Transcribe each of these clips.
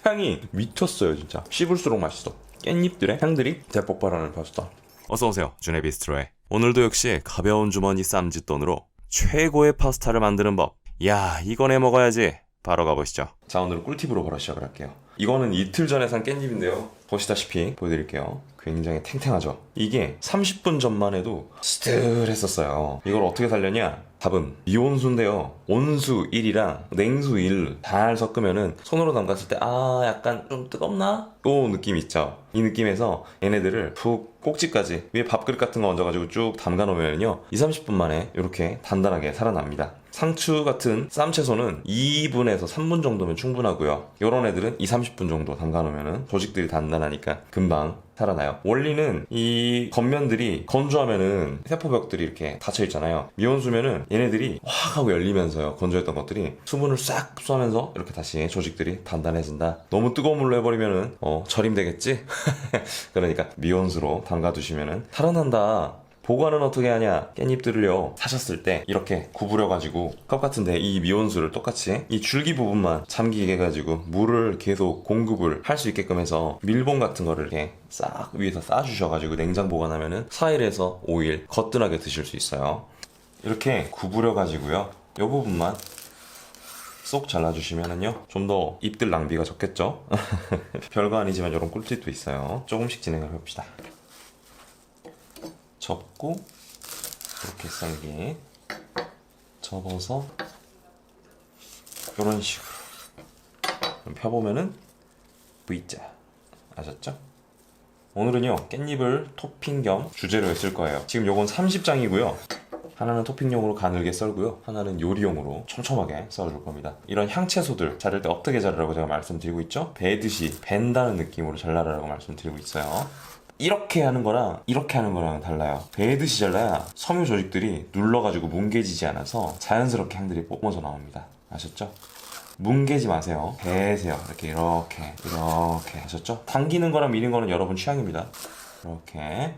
향이 미쳤어요 진짜. 씹을수록 맛있어. 깻잎들의 향들이 대폭발하는 파스타. 어서오세요, 준의 비스트로에. 오늘도 역시 가벼운 주머니 쌈짓돈으로 최고의 파스타를 만드는 법. 야, 이거네 먹어야지. 바로 가보시죠. 자, 오늘은 꿀팁으로 바로 시작을 할게요. 이거는 이틀 전에 산 깻잎인데요. 보시다시피 보여드릴게요. 굉장히 탱탱하죠. 이게 30분 전만 해도 스들했었어요. 이걸 어떻게 살렸냐? 답은 미온수인데요. 온수 1이랑 냉수 1 잘 섞으면은 손으로 담갔을 때 약간 좀 뜨겁나? 또 느낌 있죠. 이 느낌에서 얘네들을 푹 꼭지까지 위에 밥그릇 같은 거 얹어가지고 쭉 담가 놓으면요 2-30분 만에 이렇게 단단하게 살아납니다. 상추 같은 쌈채소는 2분에서 3분 정도면 충분하고요. 요런 애들은 2-30분 정도 담가 놓으면은 조직들이 단단하니까 금방 살아나요. 원리는 이 겉면들이 건조하면은 세포벽들이 이렇게 닫혀 있잖아요. 미온수면은 얘네들이 확 하고 열리면서요. 건조했던 것들이 수분을 싹 흡수하면서 이렇게 다시 조직들이 단단해진다. 너무 뜨거운 물로 해버리면은 절임되겠지? 그러니까 미온수로 담가 두시면은 살아난다. 보관은 어떻게 하냐? 깻잎들을요 사셨을 때 이렇게 구부려가지고 컵 같은데 이 미온수를 똑같이 이 줄기 부분만 잠기게 해가지고 물을 계속 공급을 할 수 있게끔 해서 밀봉 같은 거를 이렇게 싹 위에서 싸주셔가지고 냉장 보관하면은 4일에서 5일 거뜬하게 드실 수 있어요. 이렇게 구부려가지고요 이 부분만 쏙 잘라주시면은요 좀 더 잎들 낭비가 적겠죠? 별거 아니지만 이런 꿀팁도 있어요. 조금씩 진행을 해봅시다. 접고 이렇게 썰기 접어서 이런 식으로 펴보면은 V자. 아셨죠? 오늘은요 깻잎을 토핑 겸 주재료에 쓸 거예요. 지금 요건 30장이고요 하나는 토핑용으로 가늘게 썰고요 하나는 요리용으로 촘촘하게 썰어줄 겁니다. 이런 향채소들 자를 때 어떻게 자르라고 제가 말씀드리고 있죠? 베듯이 벤다는 느낌으로 잘라라고 말씀드리고 있어요. 이렇게 하는 거랑 이렇게 하는 거랑 달라요. 베듯이 잘라야 섬유 조직들이 눌러가지고 뭉개지지 않아서 자연스럽게 향들이 뿜어져 나옵니다. 아셨죠? 뭉개지 마세요. 베세요. 이렇게 아셨죠? 당기는 거랑 미는 거는 여러분 취향입니다. 이렇게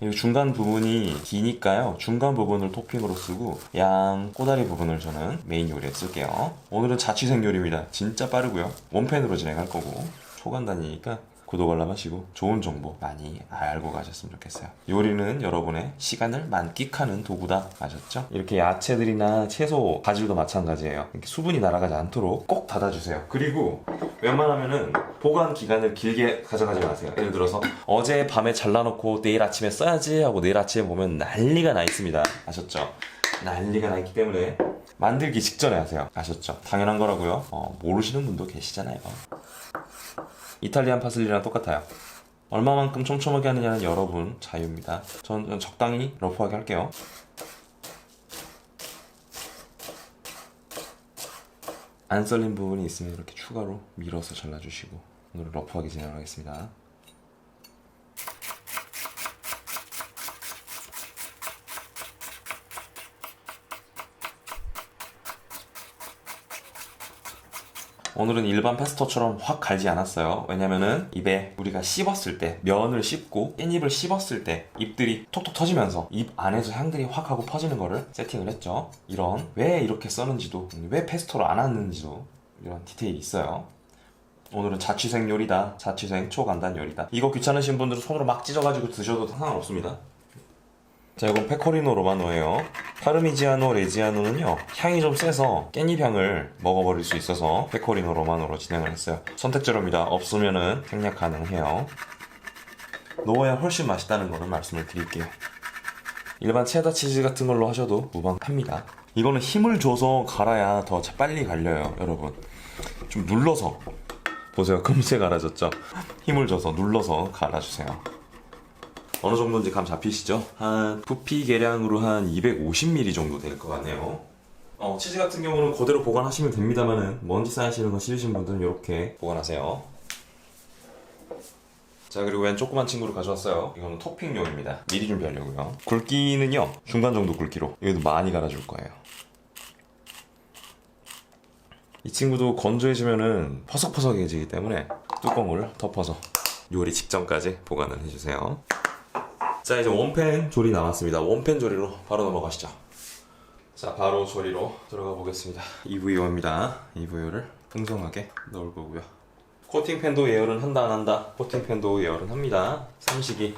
이 중간 부분이 기니까요 중간 부분을 토핑으로 쓰고 양 꼬다리 부분을 저는 메인 요리에 쓸게요. 오늘은 자취생 요리입니다. 진짜 빠르고요 원팬으로 진행할 거고 초간단이니까 구독 알람하시고 좋은 정보 많이 알고 가셨으면 좋겠어요. 요리는 여러분의 시간을 만끽하는 도구다. 아셨죠? 이렇게 야채들이나 채소, 바질도 마찬가지예요. 이렇게 수분이 날아가지 않도록 꼭 닫아주세요. 그리고 웬만하면은 보관 기간을 길게 가져가지 마세요. 예를 들어서 어제 밤에 잘라놓고 내일 아침에 써야지 하고 내일 아침에 보면 난리가 나 있습니다. 아셨죠? 난리가 나 있기 때문에 만들기 직전에 하세요. 아셨죠? 당연한 거라고요. 모르시는 분도 계시잖아요. 이탈리안 파슬리랑 똑같아요. 얼마만큼 촘촘하게 하느냐는 여러분 자유입니다. 전 적당히 러프하게 할게요. 안 썰린 부분이 있으면 이렇게 추가로 밀어서 잘라주시고 오늘은 러프하게 진행하겠습니다. 오늘은 일반 페스토처럼 확 갈지 않았어요. 왜냐면은 입에 우리가 씹었을 때 면을 씹고 깻잎을 씹었을 때 잎들이 톡톡 터지면서 입 안에서 향들이 확 하고 퍼지는 거를 세팅을 했죠. 이런 왜 이렇게 써는지도 왜 페스토를 안 하는지도 이런 디테일이 있어요. 오늘은 자취생 요리다. 자취생 초간단 요리다. 이거 귀찮으신 분들은 손으로 막 찢어가지고 드셔도 상관없습니다. 자, 이건 페코리노 로마노예요. 파르미지아노 레지아노는요 향이 좀 세서 깻잎 향을 먹어버릴 수 있어서 페코리노 로마노로 진행을 했어요. 선택재료입니다. 없으면은 생략 가능해요. 넣어야 훨씬 맛있다는 거는 말씀을 드릴게요. 일반 체다 치즈 같은 걸로 하셔도 무방합니다. 이거는 힘을 줘서 갈아야 더 빨리 갈려요. 여러분 좀 눌러서 보세요. 금세 갈아졌죠? 힘을 줘서 눌러서 갈아주세요. 어느 정도인지 감 잡히시죠? 한 부피 계량으로 한 250ml 정도 될 것 같네요. 치즈 같은 경우는 그대로 보관하시면 됩니다만은 먼지 쌓이시는 거 싫으신 분들은 이렇게 보관하세요. 자, 그리고 웬 조그만 친구를 가져왔어요. 이거는 토핑용입니다. 미리 준비하려고요. 굵기는요 중간 정도 굵기로. 이것도 많이 갈아줄 거예요. 이 친구도 건조해지면은 퍼석퍼석해지기 때문에 뚜껑을 덮어서 요리 직전까지 보관을 해주세요. 자, 이제 원팬 조리 남았습니다. 원팬 조리로 바로 넘어가시죠. 자, 바로 조리로 들어가 보겠습니다. 이브이오입니다. 이브이오를 풍성하게 넣을 거고요. 코팅팬도 예열은 한다 안 한다? 코팅팬도 예열은 합니다. 삼식이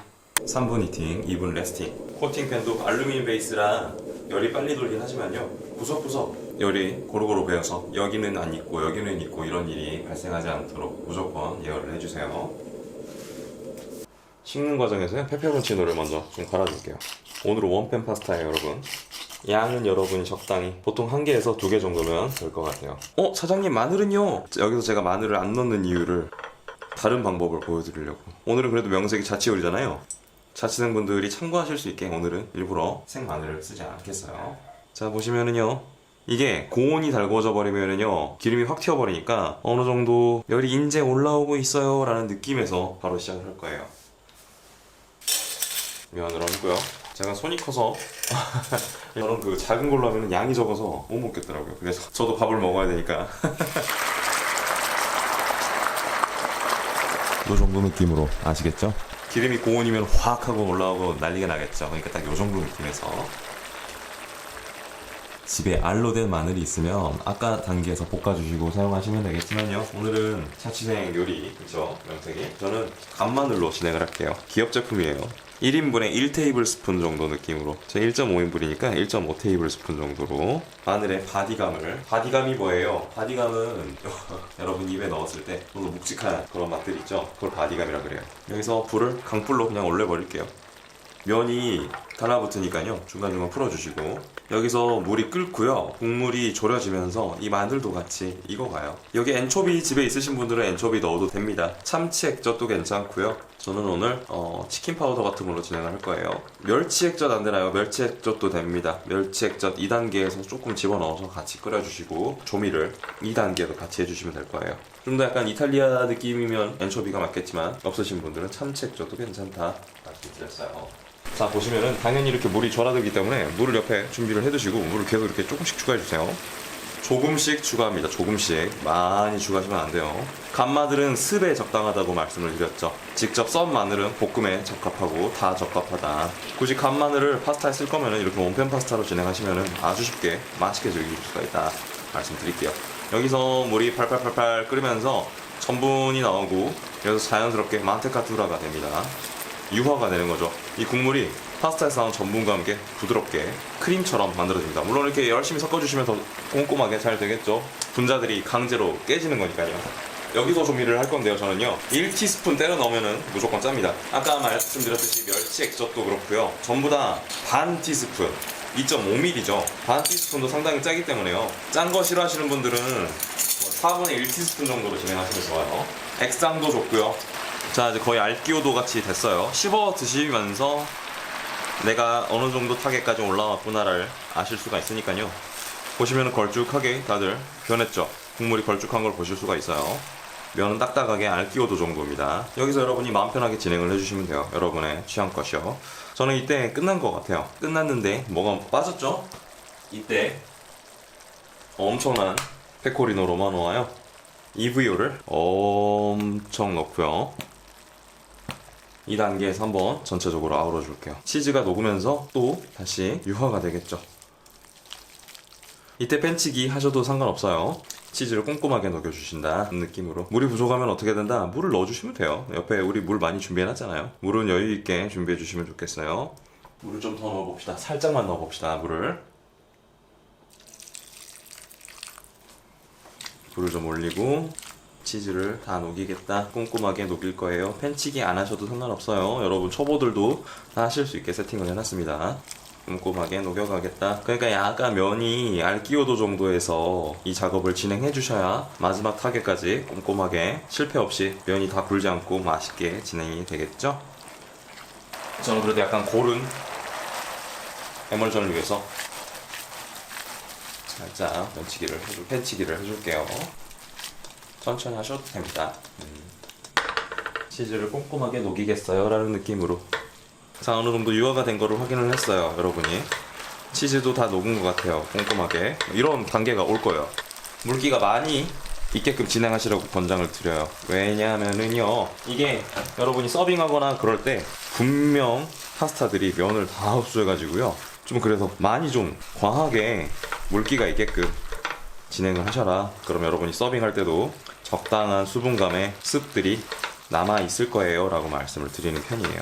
3분 히팅, 2분 레스팅. 코팅팬도 알루미늄 베이스라 열이 빨리 돌긴 하지만요, 구석구석 열이 고루고루 배어서 여기는 안 익고 여기는 익고 이런 일이 발생하지 않도록 무조건 예열을 해주세요. 식는 과정에서요, 페페론치노를 먼저 좀 갈아줄게요. 오늘은 원팬 파스타예요, 여러분. 양은 여러분이 적당히, 보통 1개에서 2개 정도면 될 것 같아요. 사장님, 마늘은요? 여기서 제가 마늘을 안 넣는 이유를 다른 방법을 보여드리려고. 오늘은 그래도 명색이 자취요리잖아요. 자취생분들이 참고하실 수 있게 오늘은 일부러 생마늘을 쓰지 않겠어요. 자, 보시면은요, 이게 고온이 달궈져 버리면은요, 기름이 확 튀어버리니까 어느 정도 열이 인제 올라오고 있어요 라는 느낌에서 바로 시작을 할 거예요. 면을 얹고요. 제가 손이 커서 저는 그 작은 걸로 하면 양이 적어서 못 먹겠더라고요. 그래서 저도 밥을 먹어야 되니까 이 정도 느낌으로, 아시겠죠? 기름이 고온이면 확 하고 올라오고 난리가 나겠죠. 그러니까 딱 이 정도 느낌에서. 집에 알로 된 마늘이 있으면 아까 단계에서 볶아주시고 사용하시면 되겠지만요, 오늘은 자취생 요리, 그쵸? 명색이. 저는 간마늘로 진행을 할게요. 기업 제품이에요. 1인분에 1테이블스푼 정도 느낌으로. 제가 1.5인분이니까 1.5테이블스푼 정도로 마늘에 바디감이 뭐예요? 바디감은 여러분 입에 넣었을 때 좀 묵직한 그런 맛들 있죠? 그걸 바디감이라 그래요. 여기서 불을 강불로 그냥 올려버릴게요. 면이 달라붙으니까요, 중간중간 풀어주시고, 여기서 물이 끓고요, 국물이 졸여지면서 이 마늘도 같이 익어가요. 여기 엔초비 집에 있으신 분들은 엔초비 넣어도 됩니다. 참치 액젓도 괜찮고요. 저는 오늘 치킨 파우더 같은 걸로 진행을 할 거예요. 멸치 액젓 안 되나요? 멸치 액젓도 됩니다. 멸치 액젓 2단계에서 조금 집어넣어서 같이 끓여주시고, 조미를 2단계도 같이 해주시면 될 거예요. 좀 더 약간 이탈리아 느낌이면 엔초비가 맞겠지만, 없으신 분들은 참치 액젓도 괜찮다 말씀드렸어요. 자, 보시면은 당연히 이렇게 물이 졸아들기 때문에 물을 옆에 준비를 해두시고, 물을 계속 이렇게 조금씩 추가해주세요. 조금씩 추가합니다. 조금씩. 많이 추가하시면 안 돼요. 간마늘은 습에 적당하다고 말씀을 드렸죠. 직접 썬 마늘은 볶음에 적합하고 다 적합하다. 굳이 간마늘을 파스타에 쓸 거면은 이렇게 원팬 파스타로 진행하시면은 아주 쉽게 맛있게 즐길 수가 있다 말씀드릴게요. 여기서 물이 팔팔팔팔 끓으면서 전분이 나오고, 여기서 자연스럽게 만테카투라가 됩니다. 유화가 되는 거죠. 이 국물이 파스타에서 나온 전분과 함께 부드럽게 크림처럼 만들어집니다. 물론 이렇게 열심히 섞어주시면 더 꼼꼼하게 잘 되겠죠. 분자들이 강제로 깨지는 거니까요. 여기서 조미를 할 건데요, 저는요, 1티스푼 때려 넣으면 무조건 짭니다. 아까 말씀드렸듯이 멸치 액젓도 그렇고요, 전부 다 반 티스푼, 2.5ml죠. 반 티스푼도 상당히 짜기 때문에요, 짠 거 싫어하시는 분들은 4분의 1티스푼 정도로 진행하시면 좋아요. 액상도 좋고요. 자, 이제 거의 알끼오도 같이 됐어요. 씹어 드시면서 내가 어느 정도 타겟까지 올라왔구나를 아실 수가 있으니까요. 보시면 걸쭉하게 다들 변했죠. 국물이 걸쭉한 걸 보실 수가 있어요. 면은 딱딱하게 알끼오도 정도입니다. 여기서 여러분이 마음 편하게 진행을 해주시면 돼요. 여러분의 취향껏이요. 저는 이때 끝난 것 같아요. 끝났는데 뭐가 빠졌죠? 이때 엄청난 페코리노 로마노와요, EVO를 엄청 넣고요, 2단계에서 한번 전체적으로 아우러 줄게요. 치즈가 녹으면서 또 다시 유화가 되겠죠. 이때 팬치기 하셔도 상관없어요. 치즈를 꼼꼼하게 녹여주신다는 느낌으로. 물이 부족하면 어떻게 된다? 물을 넣어주시면 돼요. 옆에 우리 물 많이 준비해놨잖아요. 물은 여유있게 준비해주시면 좋겠어요. 물을 좀 더 넣어봅시다. 살짝만 넣어봅시다. 물을 좀 올리고, 치즈를 다 녹이겠다, 꼼꼼하게 녹일 거예요. 팬치기 안 하셔도 상관없어요. 여러분 초보들도 다 하실 수 있게 세팅을 해놨습니다. 꼼꼼하게 녹여가겠다. 그러니까 약간 면이 알끼오도 정도에서 이 작업을 진행해 주셔야 마지막 타겟까지 꼼꼼하게 실패 없이 면이 다 굴지 않고 맛있게 진행이 되겠죠. 저는 그래도 약간 고른 해물전을 위해서 살짝 팬치기를 해줄게요. 천천히 하셔도 됩니다. 치즈를 꼼꼼하게 녹이겠어요 라는 느낌으로. 자, 어느 정도 유화가 된 거를 확인을 했어요, 여러분이. 치즈도 다 녹은 것 같아요, 꼼꼼하게. 이런 단계가 올 거예요. 물기가 많이 있게끔 진행하시라고 권장을 드려요. 왜냐하면은요, 이게 여러분이 서빙하거나 그럴 때 분명 파스타들이 면을 다 흡수해가지고요, 좀 그래서 많이 좀 과하게 물기가 있게끔 진행을 하셔라. 그럼 여러분이 서빙할 때도 적당한 수분감의 습들이 남아 있을 거예요 라고 말씀을 드리는 편이에요.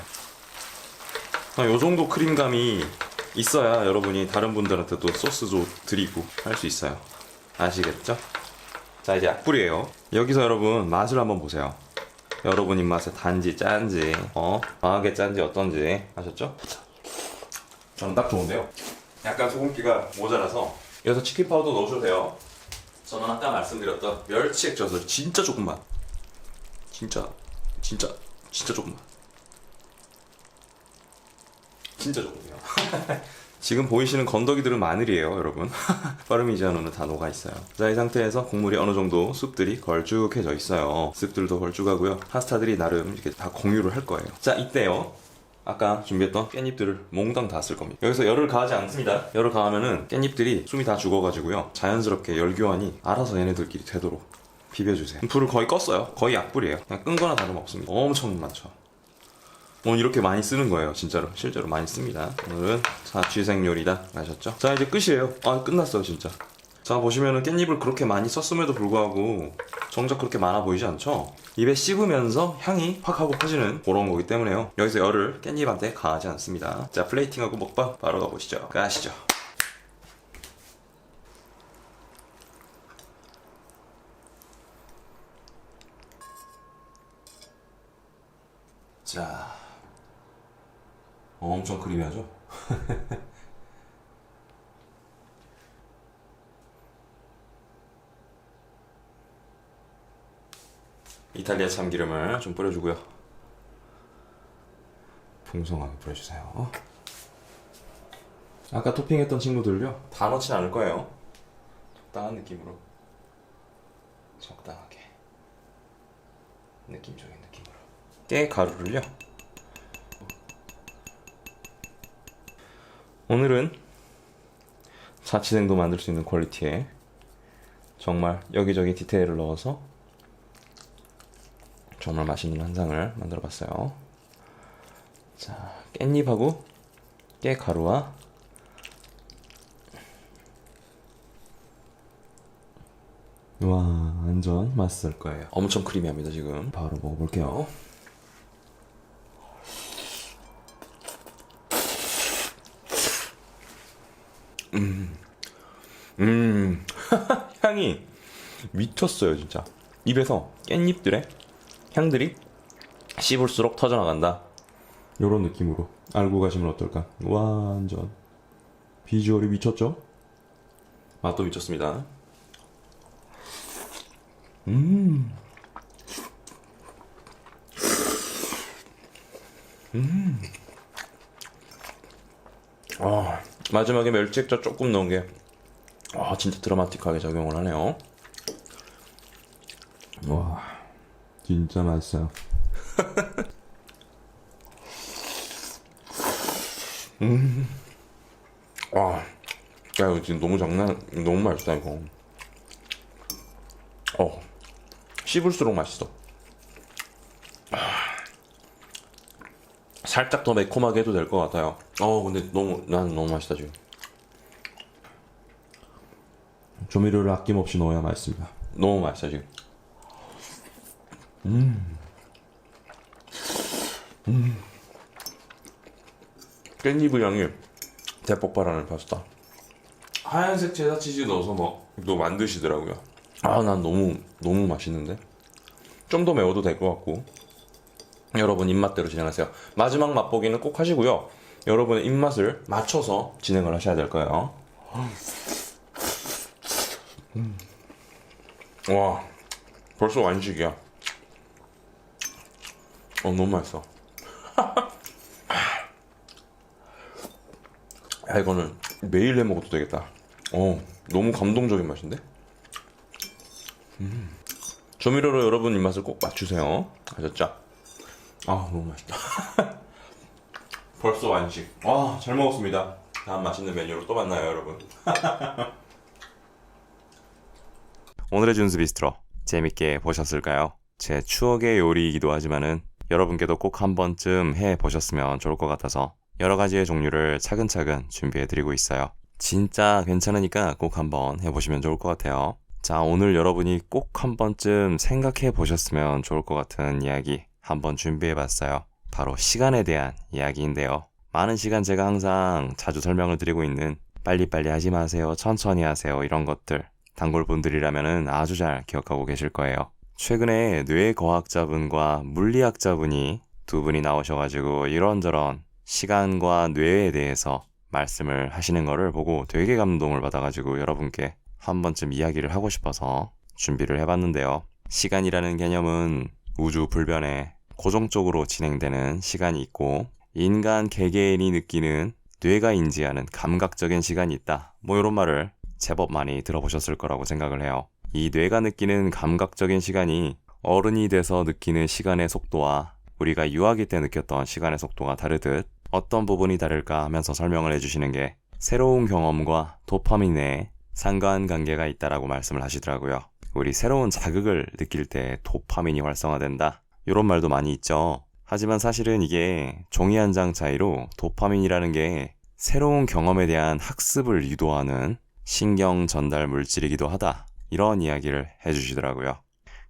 요 정도 크림감이 있어야 여러분이 다른 분들한테도 소스도 드리고 할 수 있어요. 아시겠죠? 자, 이제 약불이에요. 여기서 여러분 맛을 한번 보세요. 여러분 입맛에 단지 짠지 강하게 짠지 어떤지 아셨죠? 저는 딱 좋은데요. 약간 소금기가 모자라서 여기서 치킨 파우더 넣으셔도 돼요. 저는 아까 말씀드렸던 멸치 액젓을 진짜 조금만, 진짜 조금만, 진짜 조금이요. 지금 보이시는 건더기들은 마늘이에요, 여러분. 파르미지아노는 다 녹아 있어요. 자, 이 상태에서 국물이 어느 정도 습들이 걸쭉해져 있어요. 습들도 걸쭉하고요. 파스타들이 나름 이렇게 다 공유를 할 거예요. 자, 이때요. 아까 준비했던 깻잎들을 몽땅 다 쓸 겁니다. 여기서 열을 가하지 않습니다. 열을 가하면은 깻잎들이 숨이 다 죽어가지고요. 자연스럽게 열 교환이 알아서 얘네들끼리 되도록 비벼주세요. 불을 거의 껐어요. 거의 약불이에요. 그냥 끈 거나 다름없습니다. 엄청 많죠. 오늘 이렇게 많이 쓰는 거예요. 진짜로 실제로 많이 씁니다. 오늘은 자취생 요리다. 아셨죠? 자, 이제 끝이에요. 끝났어요 진짜. 자, 보시면은 깻잎을 그렇게 많이 썼음에도 불구하고 정작 그렇게 많아 보이지 않죠? 입에 씹으면서 향이 확 하고 퍼지는 그런 거기 때문에요. 여기서 열을 깻잎한테 가하지 않습니다. 자, 플레이팅하고 먹방 바로 가보시죠. 가시죠. 자, 엄청 크리미하죠? 이탈리아 참기름을 좀 뿌려주고요. 풍성하게 뿌려주세요. 아까 토핑했던 친구들요, 다 넣진 않을 거예요. 적당한 느낌으로, 적당하게 느낌적인 느낌으로. 깨 가루를요, 오늘은 자취생도 만들 수 있는 퀄리티에 정말 여기저기 디테일을 넣어서 정말 맛있는 한 상을 만들어 봤어요. 자, 깻잎하고 깨가루와 와, 완전 맛있을 거예요. 엄청 크리미합니다. 지금 바로 먹어볼게요. 향이 미쳤어요 진짜. 입에서 깻잎들의 향들이 씹을수록 터져나간다, 요런 느낌으로 알고 가시면 어떨까. 완전 비주얼이 미쳤죠? 맛도 미쳤습니다. 마지막에 멸치액젓 조금 넣은 게 진짜 드라마틱하게 작용을 하네요. 와, 진짜 맛있어요. 야, 이거 지금 너무 맛있다 이거. 씹을수록 맛있어. 살짝 더 매콤하게 해도 될 것 같아요. 근데 난 너무 맛있다 지금. 조미료를 아낌없이 넣어야 맛있습니다. 너무 맛있어 지금. 깻잎의 향이 대폭발하는 파스타. 하얀색 체다 치즈 넣어서 또 만드시더라고요. 난 너무 맛있는데. 좀 더 매워도 될 것 같고. 여러분 입맛대로 진행하세요. 마지막 맛보기는 꼭 하시고요. 여러분의 입맛을 맞춰서 진행을 하셔야 될 거예요. 와, 벌써 완식이야. 너무 맛있어. 이거는 매일 해 먹어도 되겠다. 너무 감동적인 맛인데? 조미료로 여러분 입맛을 꼭 맞추세요. 아셨죠? 너무 맛있다. 벌써 완식. 잘 먹었습니다. 다음 맛있는 메뉴로 또 만나요, 여러분. 오늘의 준수 비스트로 재밌게 보셨을까요? 제 추억의 요리이기도 하지만은 여러분께도 꼭 한 번쯤 해보셨으면 좋을 것 같아서 여러 가지의 종류를 차근차근 준비해드리고 있어요. 진짜 괜찮으니까 꼭 한번 해보시면 좋을 것 같아요. 자, 오늘 여러분이 꼭 한 번쯤 생각해 보셨으면 좋을 것 같은 이야기 한번 준비해 봤어요. 바로 시간에 대한 이야기인데요. 많은 시간 제가 항상 자주 설명을 드리고 있는 빨리빨리 하지 마세요, 천천히 하세요 이런 것들 단골분들이라면 아주 잘 기억하고 계실 거예요. 최근에 뇌과학자분과 물리학자분이 두 분이 나오셔가지고 이런저런 시간과 뇌에 대해서 말씀을 하시는 거를 보고 되게 감동을 받아가지고 여러분께 한 번쯤 이야기를 하고 싶어서 준비를 해봤는데요. 시간이라는 개념은 우주 불변에 고정적으로 진행되는 시간이 있고 인간 개개인이 느끼는 뇌가 인지하는 감각적인 시간이 있다. 뭐 이런 말을 제법 많이 들어보셨을 거라고 생각을 해요. 이 뇌가 느끼는 감각적인 시간이 어른이 돼서 느끼는 시간의 속도와 우리가 유아기 때 느꼈던 시간의 속도가 다르듯 어떤 부분이 다를까 하면서 설명을 해주시는 게 새로운 경험과 도파민의 상관관계가 있다라고 말씀을 하시더라고요. 우리 새로운 자극을 느낄 때 도파민이 활성화된다. 이런 말도 많이 있죠. 하지만 사실은 이게 종이 한 장 차이로 도파민이라는 게 새로운 경험에 대한 학습을 유도하는 신경 전달 물질이기도 하다. 이런 이야기를 해주시더라고요.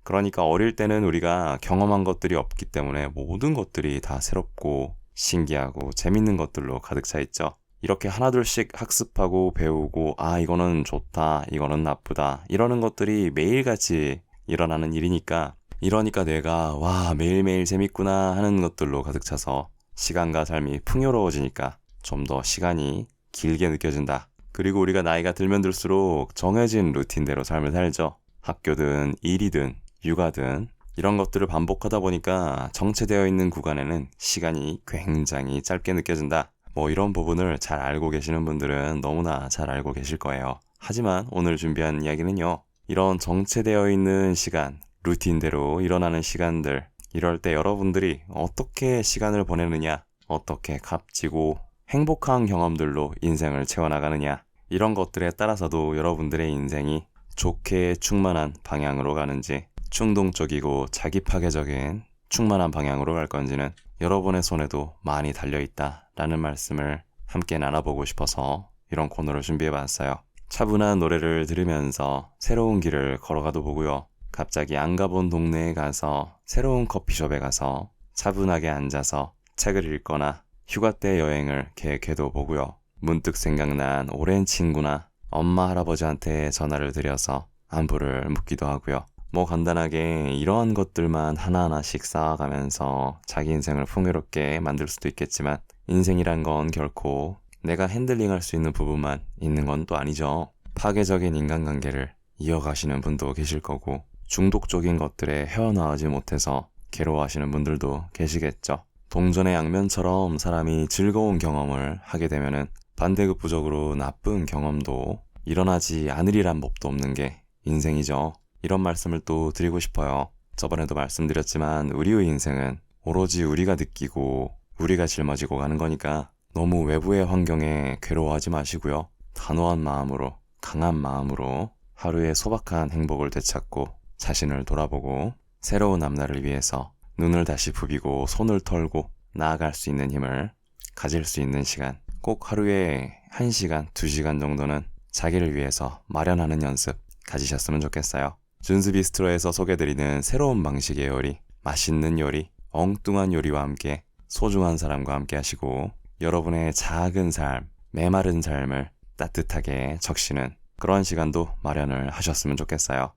그러니까 어릴 때는 우리가 경험한 것들이 없기 때문에 모든 것들이 다 새롭고 신기하고 재밌는 것들로 가득 차 있죠. 이렇게 하나둘씩 학습하고 배우고 이거는 좋다, 이거는 나쁘다 이러는 것들이 매일같이 일어나는 일이니까 이러니까 뇌가 매일매일 재밌구나 하는 것들로 가득 차서 시간과 삶이 풍요로워지니까 좀 더 시간이 길게 느껴진다. 그리고 우리가 나이가 들면 들수록 정해진 루틴대로 삶을 살죠. 학교든 일이든 육아든 이런 것들을 반복하다 보니까 정체되어 있는 구간에는 시간이 굉장히 짧게 느껴진다. 뭐 이런 부분을 잘 알고 계시는 분들은 너무나 잘 알고 계실 거예요. 하지만 오늘 준비한 이야기는요. 이런 정체되어 있는 시간, 루틴대로 일어나는 시간들, 이럴 때 여러분들이 어떻게 시간을 보내느냐, 어떻게 값지고 행복한 경험들로 인생을 채워나가느냐, 이런 것들에 따라서도 여러분들의 인생이 좋게 충만한 방향으로 가는지 충동적이고 자기 파괴적인 충만한 방향으로 갈 건지는 여러분의 손에도 많이 달려있다 라는 말씀을 함께 나눠보고 싶어서 이런 코너를 준비해봤어요. 차분한 노래를 들으면서 새로운 길을 걸어가도 보고요. 갑자기 안 가본 동네에 가서 새로운 커피숍에 가서 차분하게 앉아서 책을 읽거나 휴가 때 여행을 계획해도 보고요. 문득 생각난 오랜 친구나 엄마 할아버지한테 전화를 드려서 안부를 묻기도 하고요. 뭐 간단하게 이러한 것들만 하나하나씩 쌓아가면서 자기 인생을 풍요롭게 만들 수도 있겠지만 인생이란 건 결코 내가 핸들링할 수 있는 부분만 있는 건 또 아니죠. 파괴적인 인간관계를 이어가시는 분도 계실 거고 중독적인 것들에 헤어나오지 못해서 괴로워하시는 분들도 계시겠죠. 동전의 양면처럼 사람이 즐거운 경험을 하게 되면은 반대급부적으로 나쁜 경험도 일어나지 않으리란 법도 없는 게 인생이죠. 이런 말씀을 또 드리고 싶어요. 저번에도 말씀드렸지만 우리의 인생은 오로지 우리가 느끼고 우리가 짊어지고 가는 거니까 너무 외부의 환경에 괴로워하지 마시고요. 단호한 마음으로, 강한 마음으로 하루의 소박한 행복을 되찾고 자신을 돌아보고 새로운 앞날을 위해서 눈을 다시 부비고 손을 털고 나아갈 수 있는 힘을 가질 수 있는 시간, 꼭 하루에 1시간, 2시간 정도는 자기를 위해서 마련하는 연습 가지셨으면 좋겠어요. 준스비스트로에서 소개드리는 새로운 방식의 요리, 맛있는 요리, 엉뚱한 요리와 함께 소중한 사람과 함께 하시고 여러분의 작은 삶, 메마른 삶을 따뜻하게 적시는 그런 시간도 마련을 하셨으면 좋겠어요.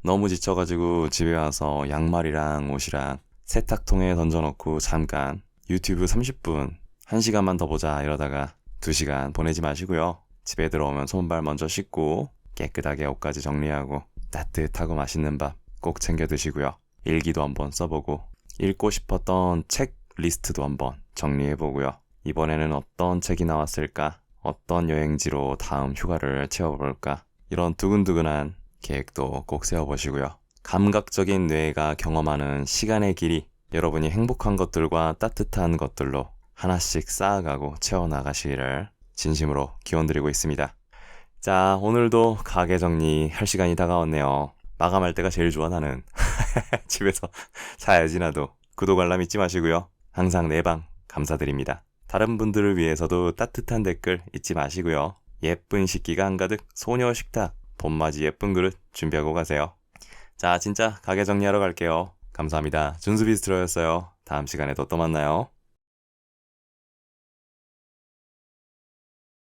너무 지쳐가지고 집에 와서 양말이랑 옷이랑 세탁통에 던져놓고 잠깐 유튜브 30분, 1시간만 더 보자 이러다가 2시간 보내지 마시고요. 집에 들어오면 손발 먼저 씻고 깨끗하게 옷까지 정리하고 따뜻하고 맛있는 밥 꼭 챙겨 드시고요. 일기도 한번 써보고 읽고 싶었던 책 리스트도 한번 정리해보고요. 이번에는 어떤 책이 나왔을까? 어떤 여행지로 다음 휴가를 채워볼까? 이런 두근두근한 계획도 꼭 세워보시고요. 감각적인 뇌가 경험하는 시간의 길이 여러분이 행복한 것들과 따뜻한 것들로 하나씩 쌓아가고 채워나가시기를 진심으로 기원드리고 있습니다. 자, 오늘도 가게 정리할 시간이 다가왔네요. 마감할 때가 제일 좋아 나는. 집에서 자야지 나도. 구독 알람 잊지 마시고요. 항상 내 방 감사드립니다. 다른 분들을 위해서도 따뜻한 댓글 잊지 마시고요. 예쁜 식기가 한가득 소녀식탁 봄맞이 예쁜 그릇 준비하고 가세요. 자, 진짜 가게 정리하러 갈게요. 감사합니다. 준수비스트로였어요. 다음 시간에 또 만나요.